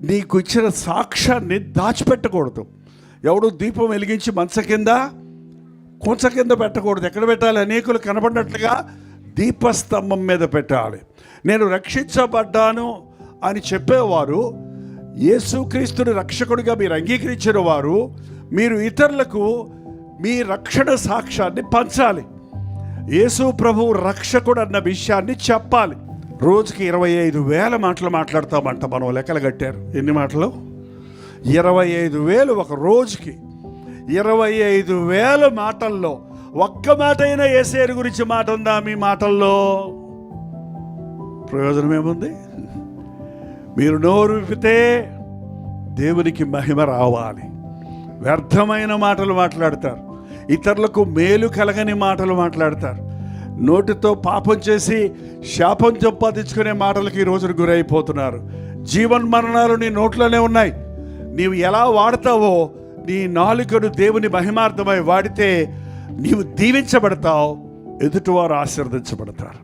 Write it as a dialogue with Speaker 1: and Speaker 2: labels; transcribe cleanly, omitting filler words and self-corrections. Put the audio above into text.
Speaker 1: నీకు ఇచ్చిన సాక్ష్యాన్ని దాచిపెట్టకూడదు. ఎవడు దీపం వెలిగించి మంచ కింద కొంచ కింద పెట్టకూడదు. ఎక్కడ పెట్టాలి? అనేకులు కనబడినట్లుగా దీపస్తంభం మీద పెట్టాలి. నేను రక్షించబడ్డాను అని చెప్పేవారు, యేసుక్రీస్తుని రక్షకుడిగా మీరు అంగీకరించిన వారు, మీరు ఇతరులకు మీ రక్షణ సాక్ష్యాన్ని పంచాలి. యేసు ప్రభువు రక్షకుడు అన్న విషయాన్ని చెప్పాలి. రోజుకి 25,000 మాటలు మాట్లాడతామంట. మనం లెక్కలు కట్టారు. ఎన్ని మాటలు? 25,000 ఒక రోజుకి. 25,000 మాటల్లో ఒక్క మాట అయినా యేసయ్య గురించి మాట ఉందా మీ మాటల్లో? ప్రయోజనం ఏముంది? మీరు నోరు విప్పితే దేవునికి మహిమ రావాలి. వ్యర్థమైన మాటలు మాట్లాడతారు, ఇతరులకు మేలు కలగని మాటలు మాట్లాడతారు, నోటితో పాపం చేసి శాపం సంపాదించుకునే మాటలకి ఈ రోజున గురైపోతున్నారు. జీవన్మరణాలు నీ నోట్లోనే ఉన్నాయి. నీవు ఎలా వాడతావో, నీ నాలుకను దేవుని మహిమార్థమై వాడితే నీవు దీవించబడతావు, ఎదుటివారు ఆశీర్వదించబడతారు.